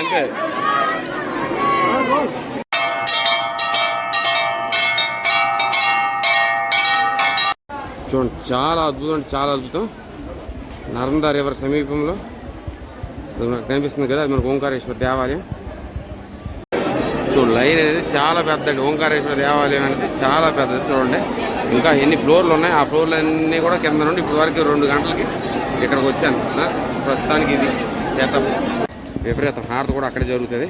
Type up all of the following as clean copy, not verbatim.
Okay. చూడండి చాలా అద్భుతం అంటే చాలా అద్భుతం. నర్మదా రివర్ సమీపంలో కనిపిస్తుంది కదా, అది మనకు ఓంకారేశ్వర దేవాలయం. చూడండి లైన్ అనేది చాలా పెద్దది. ఓంకారేశ్వర దేవాలయం అనేది చాలా పెద్దది. చూడండి ఇంకా ఎన్ని ఫ్లోర్లు ఉన్నాయి. ఆ ఫ్లోర్లు అన్నీ కూడా కింద నుండి ఇప్పటి వరకు 2 గంటలకి ఇక్కడికి వచ్చాను. ప్రస్తుతానికి ఇది సెటప్. విపరీతం హారతి కూడా అక్కడే జరుగుతుంది.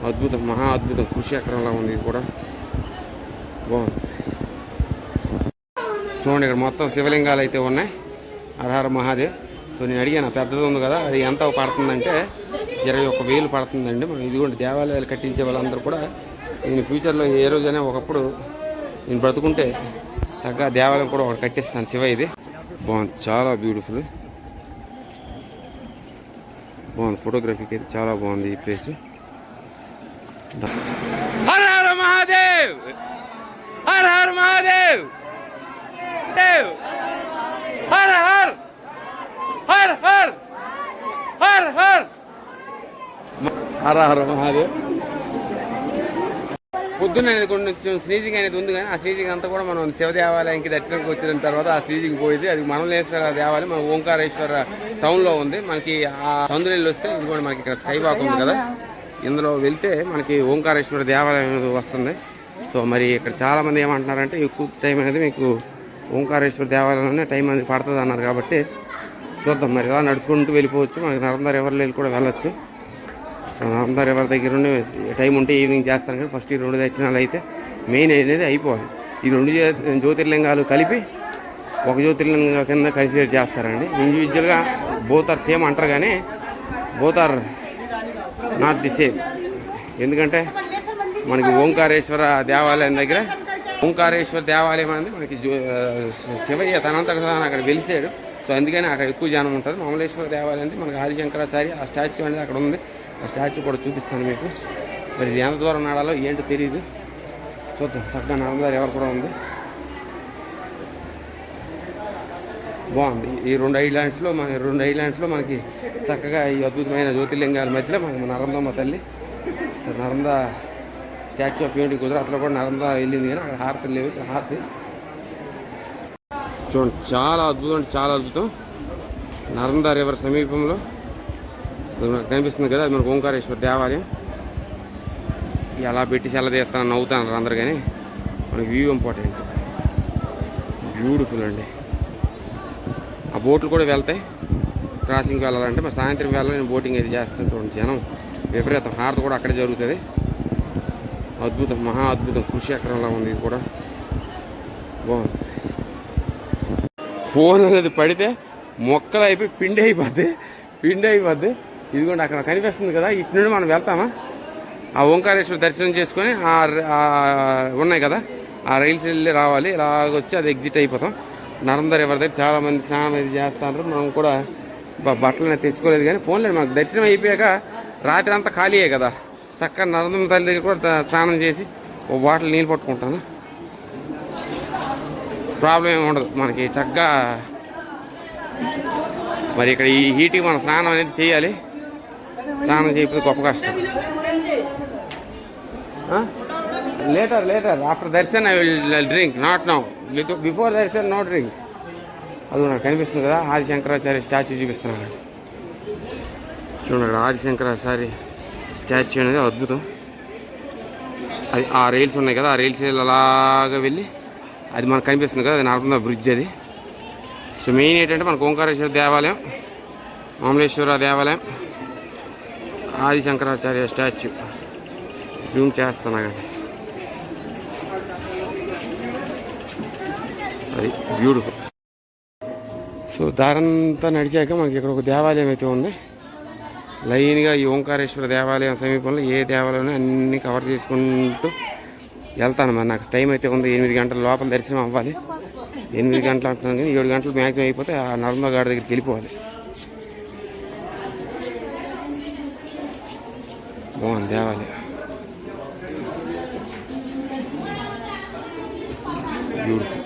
అద్భుతం, మహా అద్భుతం. కృషిచక్రంలా ఉంది ఇది కూడా. బాగుంది. చూడండి ఇక్కడ మొత్తం శివలింగాలు అయితే ఉన్నాయి. హరహర మహాదేవ్. సో నేను అడిగాను పెద్దది ఉంది కదా, అది ఎంత పడుతుందంటే 21,000 పడుతుందండి. మనం ఇదిగోండి దేవాలయాలు కట్టించే వాళ్ళందరూ కూడా నేను ఫ్యూచర్లో ఏ రోజైనా ఒకప్పుడు నేను బ్రతుకుంటే చక్కగా దేవాలయం కూడా ఒకటి కట్టిస్తాను. శివ ఇది బాగుంది, చాలా బ్యూటిఫుల్. బాగుంది. ఫోటోగ్రఫీకి అయితే చాలా బాగుంది ఈ ప్లేస్. హర హర మహాదేవ్, హర హర మహాదేవ్, దేవ్ హర హర్ హర్ హర్ హర్ హర్ హర హర మహాదేవ్. పొద్దున్న అనేది కొంచెం స్నీజింగ్ అనేది ఉంది, కానీ ఆ స్నీజింగ్ అంతా కూడా మనం శివ దేవాలయానికి దర్శనంకి వచ్చిన తర్వాత ఆ స్నీజింగ్ పోయింది. అది మనలేశ్వర దేవాలయం మన ఓంకారేశ్వర టౌన్లో ఉంది. మనకి ఆ చంద్రులు వస్తే ఇది కూడా మనకి ఇక్కడ స్కై వాక్ ఉంది కదా, ఇందులో వెళ్తే మనకి ఓంకారేశ్వర దేవాలయం వస్తుంది. సో మరి ఇక్కడ చాలామంది ఏమంటున్నారంటే ఎక్కువ టైం అనేది మీకు ఓంకారేశ్వర దేవాలయంలోనే టైం అనేది పడుతుంది అన్నారు. కాబట్టి చూద్దాం, మరి ఇలా నడుచుకుంటూ వెళ్ళిపోవచ్చు. మనకి నర్మదా రివర్ వెళ్ళి కూడా వెళ్ళొచ్చు. సో నర్మదా రివర్ దగ్గర నుండి టైం ఉంటే ఈవినింగ్ చేస్తాను, కానీ ఫస్ట్ ఈ 2 దర్శనాలు అయితే మెయిన్ అనేది అయిపోవాలి. ఈ 2 జ్యోతిర్లింగాలు కలిపి ఒక జ్యోతిర్లింగం కింద కన్సిడర్ చేస్తారండి. ఇండివిజువల్గా బోత్ ఆర్ సేమ్ అంటారు, కానీ both are not the same. ఎందుకంటే మనకి ఓంకారేశ్వర దేవాలయం దగ్గర ఓంకారేశ్వర దేవాలయం అనేది మనకి శివయ్య తనంతట అక్కడ వెలిసాడు. సో అందుకని అక్కడ ఎక్కువ జనం ఉంటుంది. మామలేశ్వర దేవాలయం అంటే మనకి ఆదిశంకరాచార్య ఆ స్టాచ్యూ అనేది అక్కడ ఉంది. ఆ స్టాచ్యూ కూడా చూపిస్తాను మీకు. మరి ఇది ఎంత దూరం నడాలో ఏంటో తెలియదు, చూద్దాం. చక్కగా నర్మదా రివర్ కూడా ఉంది, బాగుంది. ఈ 2 ఐలాండ్స్లో మనకి చక్కగా ఈ అద్భుతమైన జ్యోతిర్లింగాల మధ్యలో మనకి నర్మదమ్మ తల్లి. So Narmada statue of unity గుజరాత్లో కూడా నర్మదా వెళ్ళింది, కానీ అక్కడ హారతి లేవు. ఇక్కడ హారతి చూడండి చాలా అద్భుతం అంటే చాలా అద్భుతం. నర్మదా రివర్ సమీపంలో కనిపిస్తుంది కదా, అది మనకు ఓంకారేశ్వర దేవాలయం. ఎలా పెట్టి సెలదీస్తానని నవ్వుతాను అందరు, కానీ మనకి వ్యూ ఇంపార్టెంట్. బ్యూటిఫుల్ అండి. ఆ బోట్లు కూడా వెళ్తాయి. క్రాసింగ్కి వెళ్ళాలంటే మరి సాయంత్రం వెళ్ళాలి. నేను బోటింగ్ అయితే చేస్తాను. చూడండి జనం విపరీతం. హారతి కూడా అక్కడే జరుగుతుంది. అద్భుతం, మహా అద్భుతం. కృషిచక్రంలా ఉంది ఇది కూడా. బాగుంది. ఫోన్ అనేది పడితే మొక్కలు అయిపోయి పిండి అయిపోద్ది. ఇదిగోండి అక్కడ కనిపిస్తుంది కదా, ఇటు నుండి మనం వెళ్తామా ఆ ఓంకారేశ్వర దర్శనం చేసుకొని ఉన్నాయి కదా ఆ రైల్స్ వెళ్ళి రావాలి. ఇలాగొచ్చి అది ఎగ్జిట్ అయిపోతాం. నర్మదా రివర్ దగ్గర చాలామంది స్నానం అది చేస్తారు. మనం కూడా బట్టలు తెచ్చుకోలేదు, కానీ ఫోన్లేదు. మనకు దర్శనం అయిపోయాక రాత్రి అంతా ఖాళీయే కదా, చక్కగా నర్మదా తల్లి దగ్గర కూడా స్నానం చేసి ఓ బాటిల్ నీళ్ళు పట్టుకుంటాను. ప్రాబ్లం ఏమి ఉండదు మనకి చక్కగా. మరి ఇక్కడ ఈ హీట్కి మనం స్నానం అనేది చేయాలి. స్నానం చేయకపోతే గొప్ప కష్టం. Later after darshan I will drink, not now. Before darshan no drink. అది నాకు కనిపిస్తుంది కదా, ఆదిశంకరాచార్య స్టాచ్యూ చూపిస్తున్నాను చూడండి. అక్కడ ఆదిశంకరాచార్య స్టాచ్యూ అనేది అద్భుతం. అది ఆ రైల్స్ ఉన్నాయి కదా, ఆ రైల్స్ అలాగా వెళ్ళి అది మనకు కనిపిస్తుంది కదా, అది నర్మదా బ్రిడ్జ్ అది. సో మెయిన్ ఏంటంటే మనకు ఓంకారేశ్వర దేవాలయం, మామలేశ్వర దేవాలయం, ఆదిశంకరాచార్య స్టాచ్యూ. జూమ్ చేస్తున్నా కానీ అది బ్యూటిఫుల్. సో దారంతా నడిచాక మనకి ఇక్కడ ఒక దేవాలయం అయితే ఉంది. లైన్గా ఈ ఓంకారేశ్వర దేవాలయం సమీపంలో ఏ దేవాలయం అన్నీ కవర్ చేసుకుంటూ వెళ్తాను. మరి నాకు టైం అయితే ఉంది, 8 గంటల లోపల దర్శనం అవ్వాలి. 8 గంటలు అంటున్నాను, కానీ 7 గంటలు మ్యాక్సిమం అయిపోతే ఆ నర్మదా గాడి దగ్గరికి వెళ్ళిపోవాలి. బాగుంది దేవాలయం, బ్యూటిఫుల్.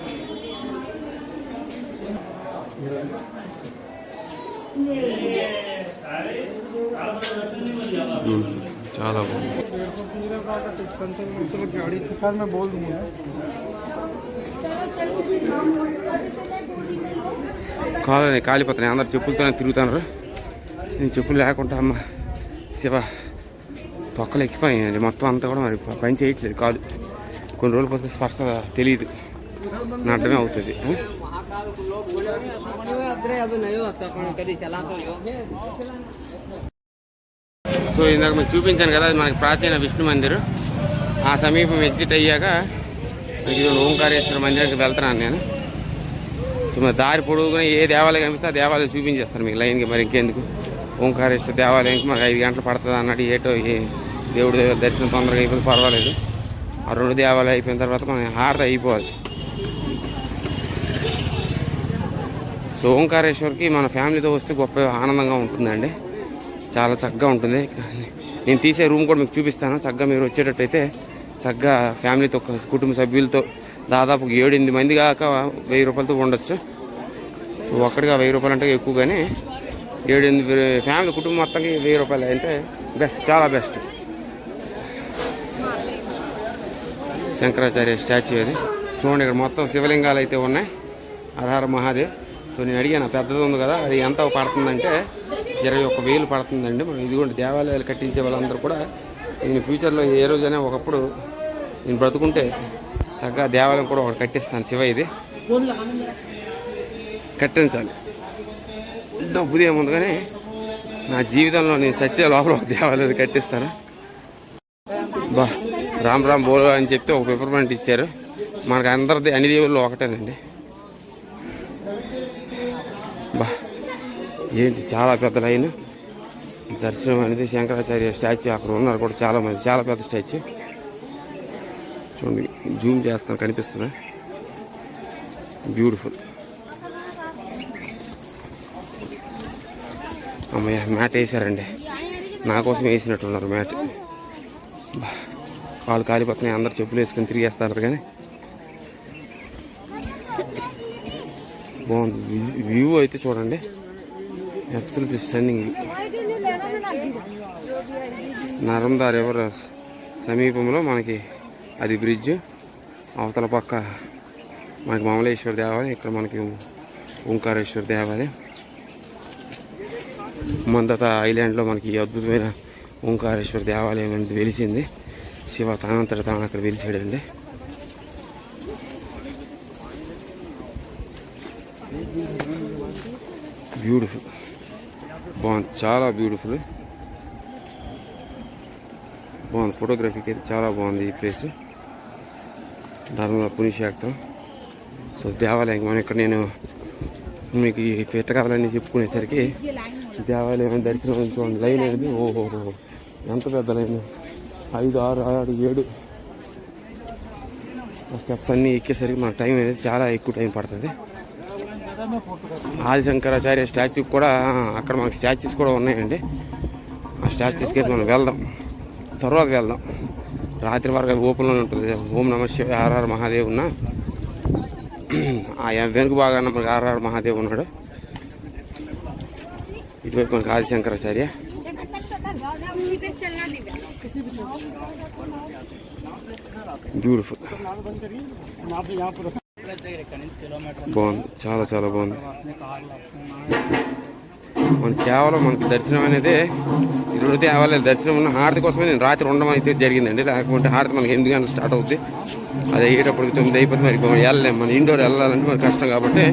చాలా బాగుంది. కాలని కాలిపోతున్నాయి, అందరు చెప్పులతోనే తిరుగుతున్నారు. నేను చెప్పులు లేకుండా అమ్మ శివ తొక్కలు ఎక్కిపోయాయండి మొత్తం అంతా కూడా. మరి పని చేయట్లేదు కాలు. కొన్ని రోజులు పోతే స్పర్శ తెలియదు, నడ్డమే అవుతుంది. సో ఇందాక మీకు చూపించాను కదా, అది మనకి ప్రాచీన విష్ణు మందిరం. ఆ సమీపం ఎగ్జిట్ అయ్యాక ఇది ఓంకారేశ్వర మందిరానికి వెళ్తున్నాను నేను. సో మరి దారి పొడుగున ఏ దేవాలయం కనిపిస్తే ఆ దేవాలయం చూపించేస్తాను మీకు లైన్కి. మరి ఇంకెందుకు, ఓంకారేశ్వర దేవాలయానికి మనకు 5 గంటలు పడుతుంది అన్నట్టు. ఏటో దేవుడి దర్శనం తొందరగా అయిపోతే పర్వాలేదు. ఆ 2 దేవాలయం అయిపోయిన తర్వాత మనం హారతి అయిపోవాలి. సో ఓంకారేశ్వర్కి మన ఫ్యామిలీతో వస్తే గొప్ప ఆనందంగా ఉంటుందండి, చాలా చక్కగా ఉంటుంది. నేను తీసే రూమ్ కూడా మీకు చూపిస్తాను. చక్కగా మీరు వచ్చేటట్టయితే చక్కగా ఫ్యామిలీతో కుటుంబ సభ్యులతో దాదాపు 7-8 మంది కాక 1000 రూపాయలతో ఉండొచ్చు. సో ఒక్కడిగా 1000 రూపాయలు అంటే ఎక్కువగానే 7-8 ఫ్యామిలీ కుటుంబం మొత్తానికి 1000 రూపాయలు అంటే బెస్ట్, చాలా బెస్ట్. శంకరాచార్య స్టాచ్యూ అది చూడండి. ఇక్కడ మొత్తం శివలింగాలు అయితే ఉన్నాయి. హరహర మహాదేవ్. సో నేను అడిగాను, పెద్దది ఉంది కదా, అది ఎంత పడుతుందంటే 21,000 పడుతుందండి. మనం ఇదిగోండి దేవాలయాలు కట్టించే వాళ్ళందరూ కూడా నేను ఫ్యూచర్లో ఏ రోజైనా ఒకప్పుడు నేను బ్రతుకుంటే చక్కగా దేవాలయం కూడా ఒకటి కట్టిస్తాను. శివ ఇది కట్టించాలి. డబ్బుది ఏముంది కానీ నా జీవితంలో నేను చచ్చే లోపల ఒక దేవాలయం కట్టిస్తాను. బా రామ్ రామ్ బోలో అని చెప్పి ఒక పేపర్మెంట్ ఇచ్చారు. మనకు అందరిది అన్ని దేవుళ్ళు ఒకటేనండి. బా ఏంటి చాలా పెద్ద లైన్. దర్శనం అనేది శంకరాచార్య స్టాచ్యూ అక్కడ ఉన్నారు కూడా చాలామంది, చాలా పెద్ద స్టాచ్యూ. చూడండి జూమ్ చేస్తాను, కనిపిస్తుంది. బ్యూటిఫుల్. అమ్మయ్య మ్యాట్ వేసారండి, నా కోసం వేసినట్టున్నారు మ్యాట్. వాళ్ళు కాలిపోతున్నాయి, అందరు చెప్పులు వేసుకొని తిరిగేస్తారు. కానీ బాగుంది వ్యూ అయితే చూడండి, అబ్సల్యూట్లీ స్టన్నింగ్. నర్మదా రివర్ సమీపంలో మనకి అది బ్రిడ్జ్, అవతల పక్క మనకి మమలేశ్వర దేవాలయం, ఇక్కడ మనకి ఓంకారేశ్వర దేవాలయం. మందత ఐలాండ్లో మనకి అద్భుతమైన ఓంకారేశ్వర దేవాలయం అనేది వెలిసింది. శివ తానంతట తాను అక్కడ వెలిసాడండి. బ్యూటిఫుల్, బాగుంది, చాలా బ్యూటిఫుల్, బాగుంది. ఫోటోగ్రఫీకి అయితే చాలా బాగుంది ఈ ప్లేస్. ధర్మల పుణ్యక్షేత్రం. సో దేవాలయం మనం ఇక్కడ నేను మీకు ఈ పెట్టకాలన్నీ చెప్పుకునేసరికి దేవాలయం దర్శనం చూడండి. లైన్ అనేది ఓహో ఎంత పెద్ద లైన్, 5, 6, 7 స్టెప్స్ అన్నీ ఎక్కేసరికి మన టైం అనేది చాలా ఎక్కువ టైం పడుతుంది. ఆదిశంకరాచార్య స్టాచ్యూ కూడా అక్కడ మనకి స్టాచ్యూస్ కూడా ఉన్నాయండి. ఆ స్టాచ్యూస్కి అయితే మనం వెళ్దాం, తర్వాత వెళ్దాం. రాత్రి వరకు ఓపెన్లోనే ఉంటుంది. ఓం నమ శివ హరహర మహాదేవ్ ఉన్న ఆ వెనుక బాగా మనకి హరహర మహాదేవ్ ఉన్నాడు. ఇటువైపు మనకి ఆదిశంకరాచార్య. బ్యూటిఫుల్, బాగుంది, చాలా చాలా బాగుంది. మనం కేవలం మనకి దర్శనం అనేది 2 దేవాలయాల దర్శనం ఉన్న హారతి కోసమే నేను రాత్రి ఉండడం అయితే జరిగిందండి. లేకపోతే హారతి మనకి 8 గంటలు స్టార్ట్ అవుతుంది. అది అయ్యేటప్పటికి 9 అయిపోతే మరి వెళ్ళలేము. మన ఇండోర్ వెళ్ళాలంటే మనకి కష్టం కాబట్టి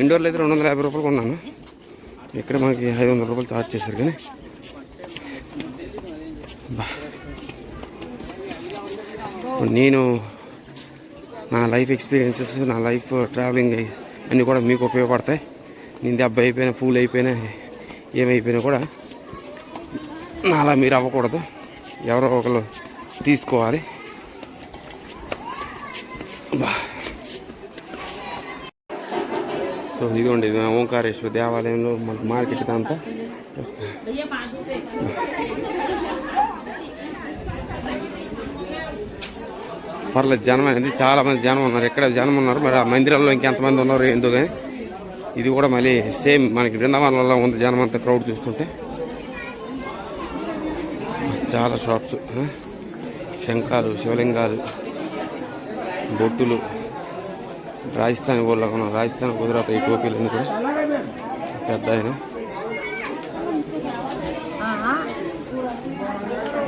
ఇండోర్లో అయితే 250 రూపాయలు కొన్నాను. ఇక్కడ మనకి 500 రూపాయలు ఛార్జ్ చేశారు. కానీ నేను నా లైఫ్ ఎక్స్పీరియన్సెస్, నా లైఫ్ ట్రావెలింగ్ అన్నీ కూడా మీకు ఉపయోగపడతాయి. నేను దెబ్బ అయిపోయినా, ఫూల్ అయిపోయినా, ఏమైపోయినా కూడా అలా మీరు అవ్వకూడదు. ఎవరో ఒకరు తీసుకోవాలి. సో ఇదిగోండి, ఇది ఓంకారేశ్వర దేవాలయంలో మనకు మార్కెట్ అంతా పర్లేదు. జనం అనేది చాలామంది జనం ఉన్నారు. ఎక్కడ జనం ఉన్నారు, మరి ఆ మందిరంలో ఇంకెంతమంది ఉన్నారు ఏందో. కానీ ఇది కూడా మళ్ళీ సేమ్ మనకి బృందావనంలో ఉంది జనం అంతా, క్రౌడ్ చూస్తుంటే. చాలా షాప్స్, శంఖాలు, శివలింగాలు, బొట్టులు, రాజస్థాన్ ఊళ్ళో కొన్నాం. రాజస్థాన్, గుజరాత్ ఈ టోపీలు అన్నీ కూడా పెద్ద ఆయన.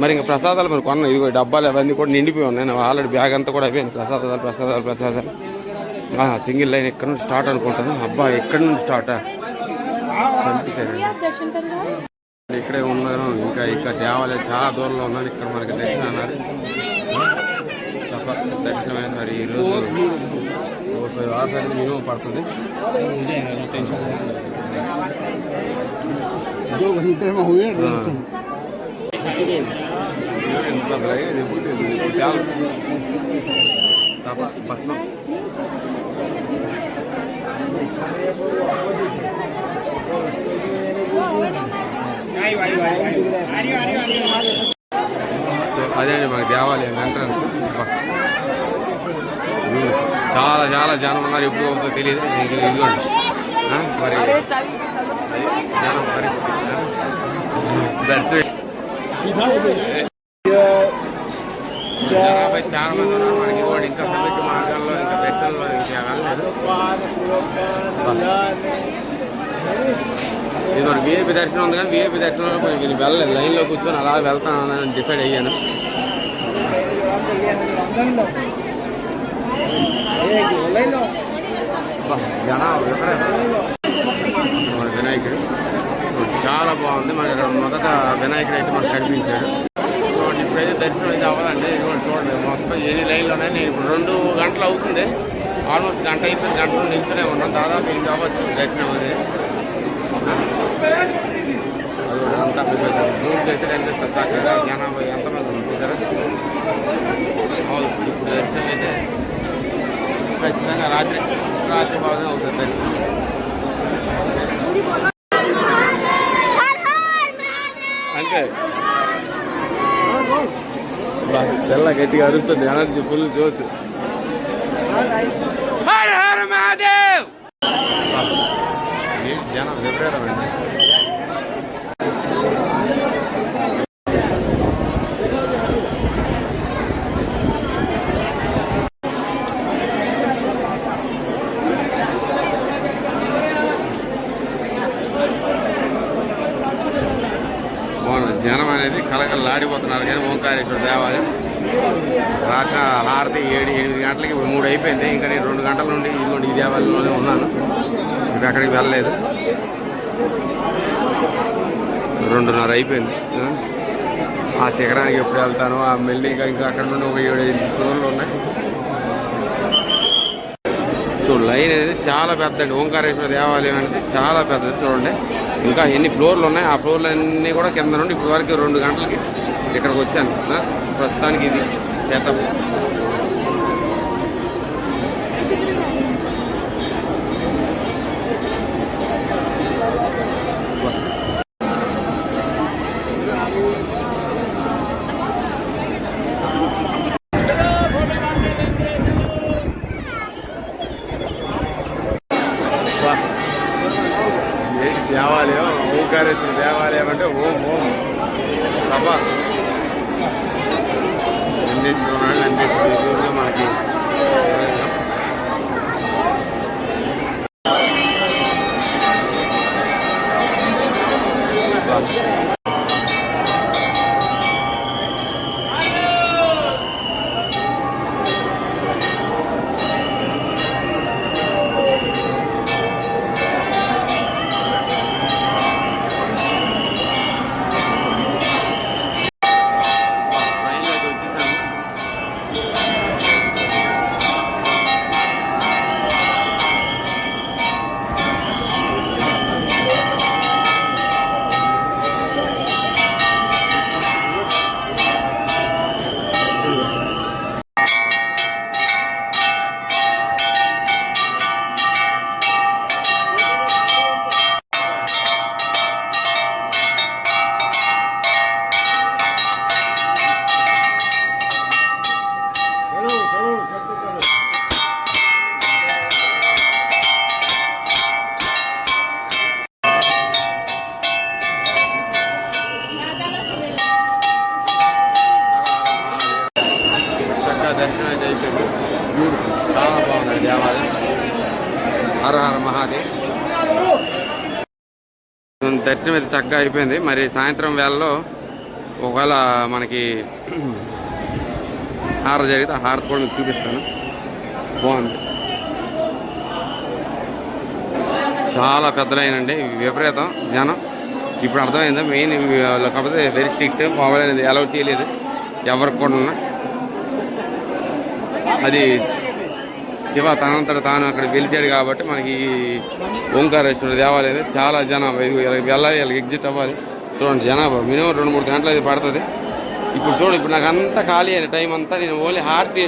మరి ఇంకా ప్రసాదాలు మరి కొన్నాం. ఇదిగో డబ్బాలు అవన్నీ కూడా నిండిపోయి ఉన్నాయి. నా ఆల్రెడీ బ్యాగ్ అంతా కూడా అయిపోయింది. ప్రసాదాలు సింగిల్ లైన్ ఎక్కడ నుంచి స్టార్ట్ అనుకుంటాను. అబ్బా ఎక్కడి నుంచి స్టార్టా చంపేశారండి. ఇక్కడే ఉన్నాను. ఇంకా దేవాలయం చాలా దూరంలో ఉన్నాను. ఇక్కడ మనకి దర్శనం అన్నారు. దర్శనమైంది. మరి ఈరోజు 35 ఆరు మినిమం పడుతుంది. బస్సు అదే అండి మనకి దేవాలయం ఎంట్రన్స్. చాలా చాలా జనం ఉన్నారు. ఎప్పుడు అవుతుందో తెలియదు. ఇదిగోండి మరి జనం పరిస్థితి. జనాభా చాలా మంది ఉన్నారు. మనకి ఇదిగోండి ఇంకా సమిట్ మార్గాల్లో ఇంకా దర్శనంలో ఇంకా వెళ్ళలేదు. ఇది మరి విఐపి దర్శనం ఉంది కానీ విఐపి దర్శనంలో నేను వెళ్ళలేదు. లైన్లో కూర్చొని అలా వెళ్తానని డిసైడ్ అయ్యాను. జనాభా మన వినాయకుడు చాలా బాగుంది. మన మొదట వినాయకుడు అయితే మనకు కనిపించాడు. ఇప్పుడైతే దర్శనం అయితే అవ్వదండి. చూడండి మొత్తం ఎన్ని లైన్లు ఉన్నాయి. నేను ఇప్పుడు 2 గంటలు అవుతుంది. ఆల్మోస్ట్ గంట అయిపోయింది. గంట నుండి నిల్చునే ఉన్నాను. దాదాపు 8 అవ్వచ్చు దర్శనం అనేది. అది అంతా జూమ్ చేస్తే కనిపిస్తుంది చక్కగా జనాభా ఎంతమంది ఉంటారు. ఇప్పుడు దర్శనం అయితే ఖచ్చితంగా రాత్రి బాగానే అవుతుంది దర్శనం. అంటే తెల్ల గట్టిగా అరుస్తుంది. ఎనర్జీ ఫుల్ జోస్. జనం విపరీతమండి. జనం అనేది కలకలాడిపోతున్నారు. కానీ ఓంకారేశ్వర దేవాలయం రాత్రి హారతి 7-8 గంటలకి ఇప్పుడు 3 అయిపోయింది. ఇంకా నేను 2 గంటల నుండి ఇదిగోండి ఈ దేవాలయంలోనే ఉన్నాను. ఇంకా అక్కడికి వెళ్ళలేదు. 2:30 అయిపోయింది. ఆ శిఖరానికి ఎప్పుడు వెళ్తాను. ఆ మెల్లి ఇంకా అక్కడ నుండి ఒక 7-8 ఫ్లోర్లు ఉన్నాయి. చూడు లైన్ అనేది చాలా పెద్దది. ఓంకారేశ్వర దేవాలయం అనేది చాలా పెద్దది. చూడండి ఇంకా ఎన్ని ఫ్లోర్లు ఉన్నాయి. ఆ ఫ్లోర్లు అన్నీ కూడా కింద నుండి ఇప్పటి వరకు 2 గంటలకి ఇక్కడికి వచ్చాను. ప్రస్తుతానికి ఇది సెటప్. దేవాలయం ఓంకారేశ్వర దేవాలయం అంటే ఓం ఓం సభ నందీశ్వరుడు మనకి దర్శనం అయితే చక్కగా అయిపోయింది. మరి సాయంత్రం వేళలో ఒకవేళ మనకి హారతి జరిగితే ఆ హారతి కూడా మీకు చూపిస్తాను. బాగుంది, చాలా పెద్దలైనండి, విపరీతం జనం. ఇప్పుడు అర్థమైందా మెయిన్, కాకపోతే వెరీ స్ట్రిక్ట్, మొబైల్ అనేది అలౌ చేయలేదు ఎవరికి కూడా. అది శివ తనంతట తాను అక్కడ వెలిచాడు కాబట్టి మనకి ఓంకారేశ్వర దేవాలయం చాలా జనాభా. వెళ్ళాలి, వీళ్ళకి ఎగ్జిట్ అవ్వాలి. చూడండి జనాభా మినిమం 2-3 గంటలు అయితే పడుతుంది. ఇప్పుడు చూడండి, ఇప్పుడు నాకు అంతా ఖాళీ అయిన టైం అంతా నేను ఓన్లీ హారతి,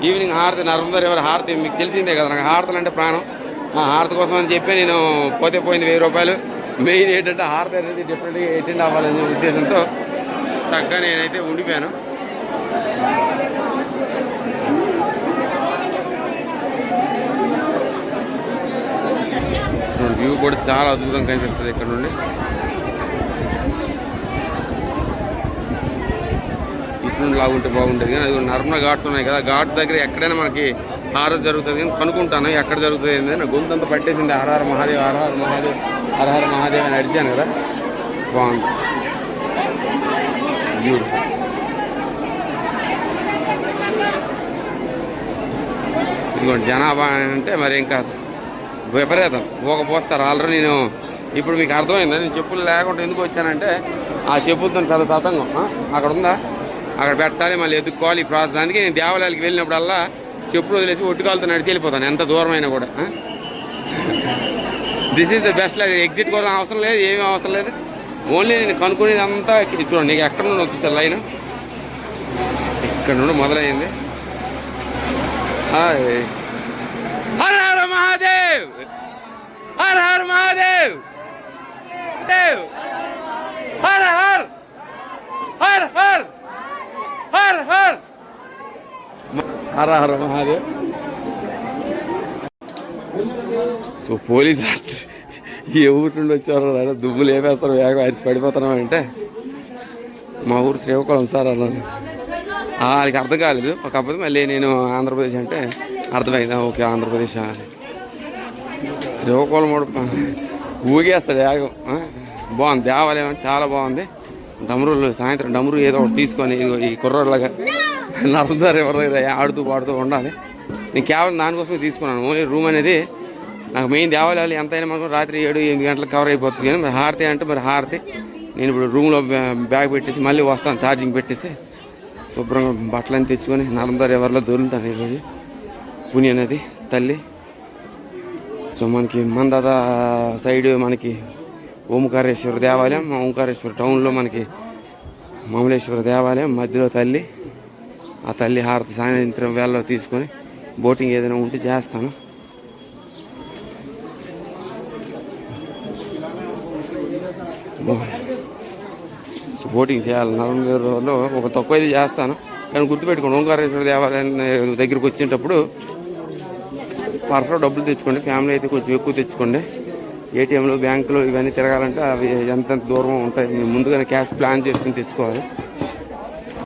ఈవినింగ్ హారతి, నర్మదా రివర్ హారతి మీకు తెలిసిందే కదా, నాకు హారతలు అంటే ప్రాణం. ఆ హారతి కోసం అని చెప్పి నేను పోతే పోయింది 1000 రూపాయలు. మెయిన్ ఏంటంటే హారతి అనేది డిఫరెంట్గా అటెండ్ అవ్వాలనే ఉద్దేశంతో చక్కగా నేనైతే ఉండిపోయాను. వ్యూ కూడా చాలా అద్భుతంగా కనిపిస్తుంది ఇక్కడ నుండి. ఇటు నుండి లాగుంటే బాగుంటుంది, కానీ అది నర్మదా ఘాట్స్ ఉన్నాయి కదా, ఘాట్ దగ్గర ఎక్కడైనా మనకి హారతి జరుగుతుంది. కానీ కనుక్కుంటాను ఎక్కడ జరుగుతుంది ఏంటంటే, నా గొంతంతా పట్టేసింది. హరహర మహాదేవ్, హరహర మహాదేవ్, హరహర మహాదేవ్ అని అడిగాను కదా. బాగుంది, బ్యూటిఫుల్. ఇదిగోండి జనాభా అంటే మరి ఇంకా విపరీతం పోస్తారు ఆల్రెడీ. నేను ఇప్పుడు మీకు అర్థమైందా నేను చెప్పులు లేకుండా ఎందుకు వచ్చానంటే, ఆ చెప్పులతో పెద్ద తతంగం అక్కడ ఉందా, అక్కడ పెట్టాలి, మళ్ళీ ఎత్తుక్కోవాలి, ఈ ప్రాసెస్. అందుకే నేను దేవాలయాలకు వెళ్ళినప్పుడల్లా చెప్పులు వదిలేసి ఒట్టుకాలతో నడిచి వెళ్ళిపోతాను, ఎంత దూరం అయినా కూడా. This is the best. లేదు ఎగ్జిట్ కోసం అవసరం లేదు, ఏమీ అవసరం లేదు. ఓన్లీ నేను కనుక్కునేది అంతా చూడండి. నీకు ఎక్కడ నుండి వచ్చేసారు లైన్, ఇక్కడ నుండి మొదలైంది. హర హర మహాదేవ్, హర హర మహాదేవ్, దేవ్ హర హర్ హర్ హర్ హర్ హర్ హర హర మహాదేవ్. సో పోలీస్ ఏ ఊరి నుండి వచ్చారో దుమ్ములు ఏమేస్తారు, వేగం అరిచి పడిపోతున్నాం అంటే మా ఊరు శ్రీకాకుళం సార్ అన్నాను. వాళ్ళకి అర్థం కాలేదు, కాకపోతే మళ్ళీ నేను ఆంధ్రప్రదేశ్ అంటే అర్థమైందా, ఓకే ఆంధ్రప్రదేశ్ అని. శ్రీకాకుళం ఊగేస్తాడు వేగం. బాగుంది దేవాలయం, చాలా బాగుంది. డమరులు సాయంత్రం డమరు ఏదో ఒకటి తీసుకొని ఈ కుర్రోళ్ళగా నర్మదా రివర్ దగ్గర ఆడుతూ పాడుతూ ఉండాలి. నేను కేవలం దానికోసమే తీసుకున్నాను. ఓన్లీ రూమ్ అనేది నాకు మెయిన్ దేవాలయాలు ఎంతైనా మనకు రాత్రి 7-8 గంటలకు కవర్ అయిపోతుంది. కానీ మరి హారతి అంటే మరి హారతి నేను ఇప్పుడు రూమ్లో బ్యాగ్ పెట్టేసి మళ్ళీ వస్తాను, ఛార్జింగ్ పెట్టేసి శుభ్రంగా బట్టలని తెచ్చుకొని నర్మదా రివర్లో దొరుకుతాను ఈరోజు. పుణ్య నది తల్లి. సో మనకి మందాద సైడ్ మనకి ఓంకారేశ్వర దేవాలయం, ఓంకారేశ్వర టౌన్లో మనకి మమలేశ్వర దేవాలయం, మధ్యలో తల్లి. ఆ తల్లి హారతి సాయంత్రం వేళలో తీసుకొని బోటింగ్ ఏదైనా ఉంటే చేస్తాను. బోటింగ్ చేయాలి నర్మదాలో, ఒక తక్కువ ఇది చేస్తాను. కానీ గుర్తుపెట్టుకోండి, ఓంకారేశ్వర దేవాలయం దగ్గరికి వచ్చేటప్పుడు పర్సులో డబ్బులు తెచ్చుకోండి. ఫ్యామిలీ అయితే కొంచెం ఎక్కువ తెచ్చుకోండి. ఏటీఎంలు, బ్యాంకులు ఇవన్నీ తిరగాలంటే అవి ఎంత దూరం ఉంటాయి. మీరు ముందుగానే క్యాష్ ప్లాన్ చేసుకుని తెచ్చుకోవాలి.